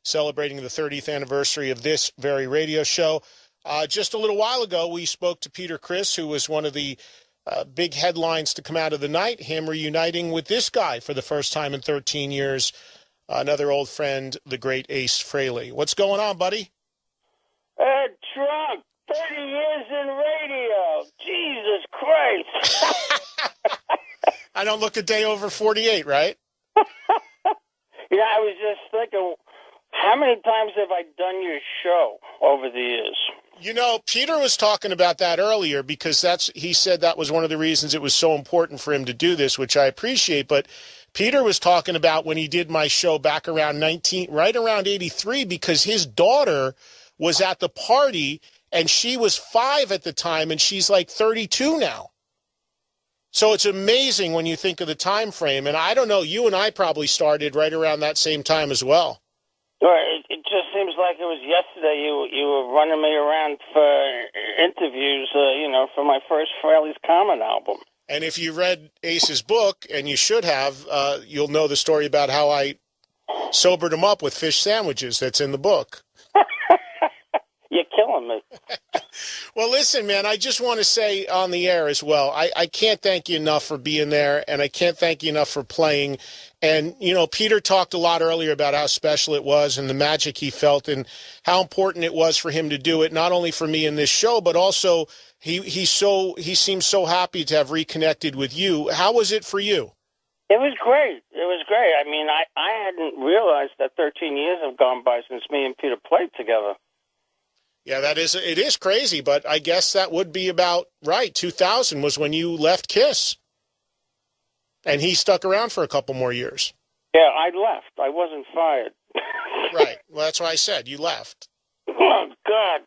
celebrating the 30th anniversary of this very radio show. Just a little while ago, we spoke to Peter Criss, who was one of the big headlines to come out of the night, him reuniting with this guy for the first time in 13 years, another old friend, the great Ace Frehley. What's going on, buddy? Trump, 30 years in radio. Jesus Christ. I don't look a day over 48, right? Yeah, I was just thinking, how many times have I done your show over the years? You know, Peter was talking about that earlier because he said that was one of the reasons it was so important for him to do this, which I appreciate. But Peter was talking about when he did my show back around right around 83, because his daughter was at the party and she was 5 at the time and she's like 32 now. So it's amazing when you think of the time frame. And I don't know, you and I probably started right around that same time as well. It just seems like it was yesterday you were running me around for interviews, for my first Frehley's Common album. And if you read Ace's book, and you should have, you'll know the story about how I sobered him up with fish sandwiches that's in the book. You're killing me. Well, listen, man, I just want to say on the air as well, I can't thank you enough for being there, and I can't thank you enough for playing. And, you know, Peter talked a lot earlier about how special it was and the magic he felt and how important it was for him to do it, not only for me in this show, but also he seems so happy to have reconnected with you. How was it for you? It was great. It was great. I mean, I hadn't realized that 13 years have gone by since me and Peter played together. Yeah, it is crazy, but I guess that would be about right. 2000 was when you left Kiss. And he stuck around for a couple more years. Yeah, I left. I wasn't fired. Right. Well, that's why I said you left. Oh God.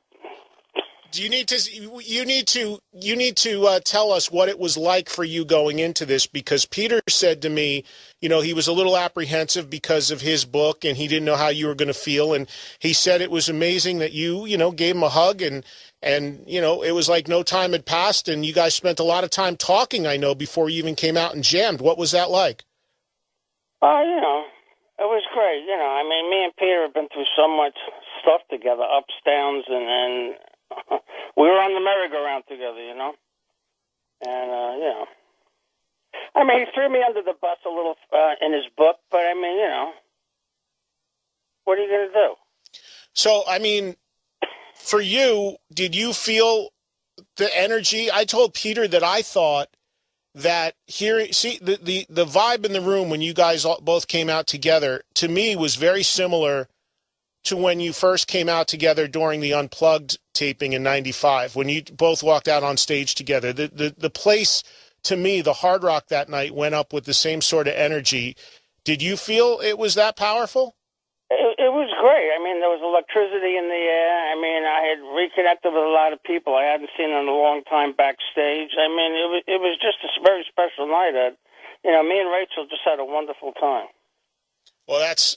Do you need to tell us what it was like for you going into this, because Peter said to me, you know, he was a little apprehensive because of his book and he didn't know how you were going to feel, and he said it was amazing that you gave him a hug and it was like no time had passed, and you guys spent a lot of time talking, I know, before you even came out and jammed. What was that like? Oh, it was great. I mean, me and Peter have been through so much stuff together, ups, downs, and we were on the merry-go-round together, And, I mean, he threw me under the bus a little in his book, but I mean, what are you going to do? So, I mean, for you, did you feel the energy? I told Peter that I thought that the vibe in the room when you guys both came out together, to me, was very similar to when you first came out together during the Unplugged taping in 95, when you both walked out on stage together. The place, to me, the Hard Rock that night went up with the same sort of energy. Did you feel it was that powerful? It was great. I mean, there was electricity in the air. I mean, I had reconnected with a lot of people I hadn't seen in a long time backstage. I mean, it was just a very special night. Me and Rachel just had a wonderful time. Well, that's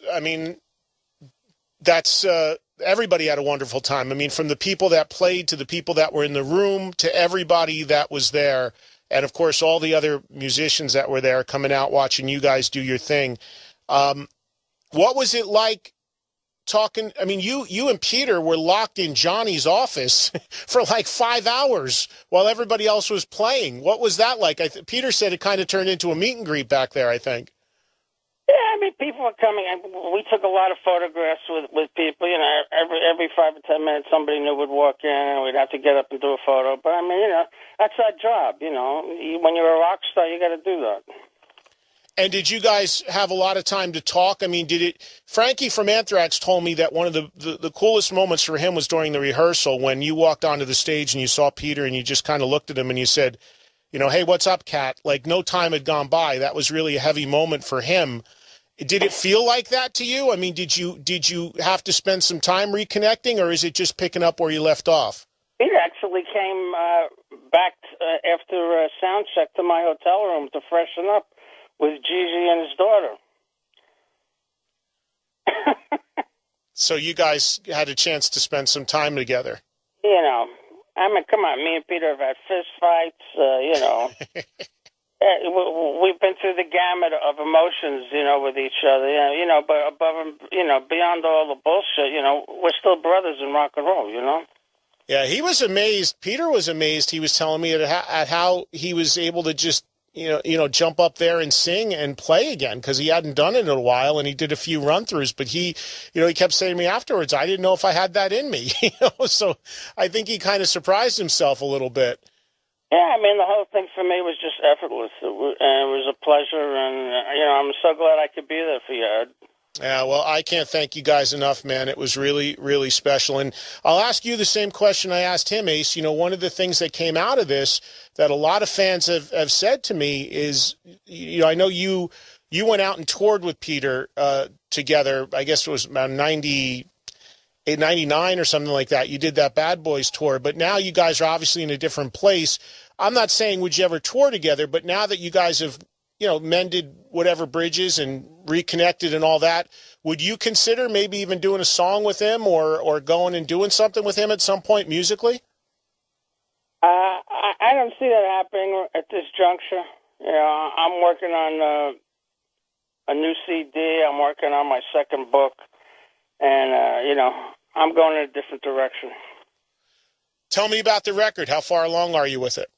everybody had a wonderful time. I mean, from the people that played to the people that were in the room to everybody that was there. And, of course, all the other musicians that were there coming out watching you guys do your thing. What was it like talking? I mean, you and Peter were locked in Johnny's office for like 5 hours while everybody else was playing. What was that like? Peter said it kind of turned into a meet and greet back there, I think. Yeah, I mean, people were coming. We took a lot of photographs with people. Every 5 or 10 minutes, somebody new would walk in, and we'd have to get up and do a photo. But I mean, that's our job. When you're a rock star, you got to do that. And did you guys have a lot of time to talk? I mean, Frankie from Anthrax told me that one of the coolest moments for him was during the rehearsal when you walked onto the stage and you saw Peter and you just kind of looked at him and you said, hey, what's up, Cat? Like no time had gone by. That was really a heavy moment for him. Did it feel like that to you? I mean, did you have to spend some time reconnecting, or is it just picking up where you left off? Peter actually came back after sound check to my hotel room to freshen up with Gigi and his daughter. So you guys had a chance to spend some time together. You know, I mean, come on, me and Peter have had fist fights, you know. we've been through the gamut of emotions, with each other, but above and, beyond all the bullshit, we're still brothers in rock and roll, Yeah, he was amazed. Peter was amazed. He was telling me at how he was able to just, jump up there and sing and play again because he hadn't done it in a while, and he did a few run-throughs. But he kept saying to me afterwards, I didn't know if I had that in me. So I think he kind of surprised himself a little bit. Yeah, the whole thing for me was just effortless. It was a pleasure, and, I'm so glad I could be there for you, Ed. Yeah, well, I can't thank you guys enough, man. It was really, really special. And I'll ask you the same question I asked him, Ace. One of the things that came out of this that a lot of fans have said to me is, I know you went out and toured with Peter together. I guess it was about 98, 99 or something like that. You did that Bad Boys tour, but now you guys are obviously in a different place. I'm not saying would you ever tour together, but now that you guys have mended whatever bridges and reconnected and all that, would you consider maybe even doing a song with him or going and doing something with him at some point musically? I don't see that happening at this juncture. I'm working on a new CD. I'm working on my second book, and, I'm going in a different direction. Tell me about the record. How far along are you with it?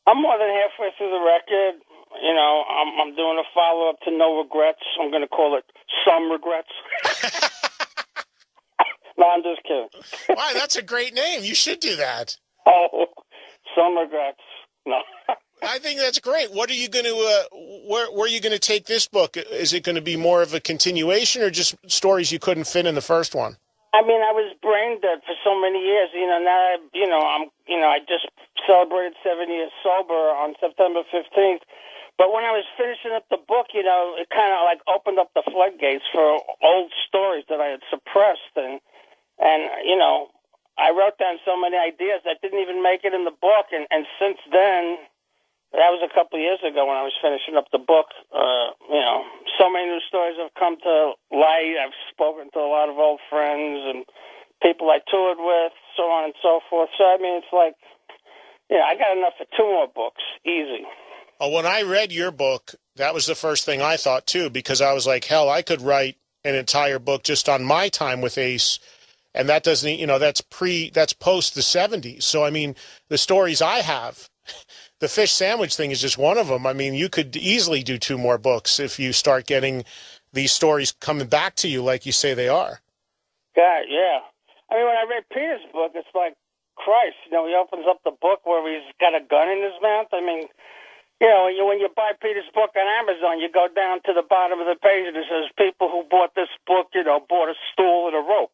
I'm more than halfway through the record. I'm doing a follow-up to No Regrets. I'm going to call it Some Regrets. No, I'm just kidding. Wow, that's a great name. You should do that. Oh, Some Regrets. No. I think that's great. What are you going to, where are you going to take this book? Is it going to be more of a continuation or just stories you couldn't fit in the first one? I was brain dead for so many years. Now I just celebrated 7 years sober on September 15th. But when I was finishing up the book, it kind of like opened up the floodgates for old stories that I had suppressed, and I wrote down so many ideas that didn't even make it in the book. And since then, that was a couple of years ago when I was finishing up the book. So many new stories have come to light. I've spoken to a lot of old friends and people I toured with, so on and so forth. So, it's like, I got enough for 2 more books, easy. Oh, when I read your book, that was the first thing I thought, too, because I was like, hell, I could write an entire book just on my time with Ace, and that doesn't, that's post the 70s. So, the stories I have, the fish sandwich thing is just one of them. You could easily do 2 more books if you start getting these stories coming back to you like you say they are. God, yeah. When I read Peter's book, it's like, Christ, he opens up the book where he's got a gun in his mouth. When you buy Peter's book on Amazon, you go down to the bottom of the page and it says people who bought this book, bought a stool and a rope,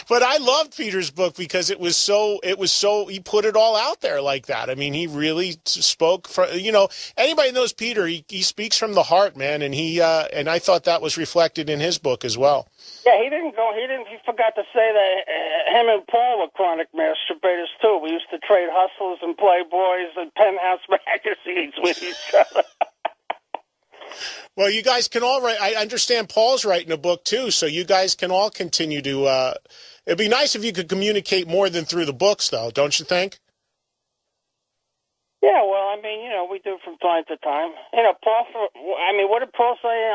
But I loved Peter's book because it was so, he put it all out there like that. He really spoke for, anybody who knows Peter, he speaks from the heart, man. And and I thought that was reflected in his book as well. Yeah, he forgot to say that him and Paul were chronic masturbators too. We used to trade Hustlers and Playboys and Penthouse magazines with each other. Well, you guys can all write. I understand Paul's writing a book too, so you guys can all continue to. It'd be nice if you could communicate more than through the books, though, don't you think? Yeah, well, we do from time to time. Paul. What did Paul say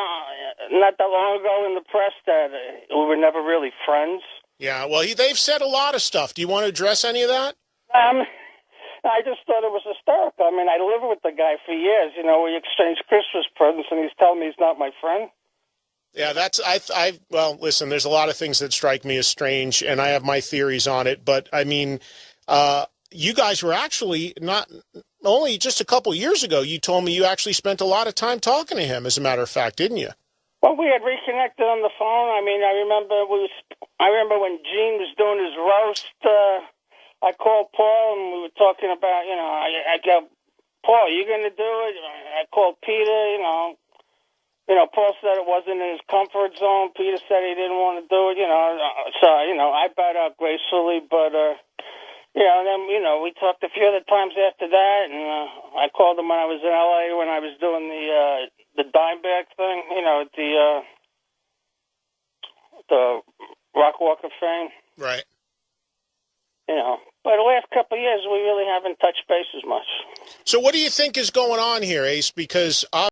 not that long ago in the press that we were never really friends? Yeah, well, they've said a lot of stuff. Do you want to address any of that? I just thought it was hysterical. I lived with the guy for years. We exchanged Christmas presents, and he's telling me he's not my friend. Yeah, well, listen, there's a lot of things that strike me as strange, and I have my theories on it. But, you guys were actually not only just a couple years ago, you told me you actually spent a lot of time talking to him, as a matter of fact, didn't you? Well, we had reconnected on the phone. I remember when Gene was doing his roast, I called Paul and we were talking about, I go, Paul, you going to do it? I called Peter, Paul said it wasn't in his comfort zone. Peter said he didn't want to do it, So, I bowed out gracefully, but, and then, we talked a few other times after that, and I called him when I was in L.A. when I was doing the dime bag thing, the Rock Walk of Fame. Right. But the last couple of years, we really haven't So what do you think is going on here, Ace? Because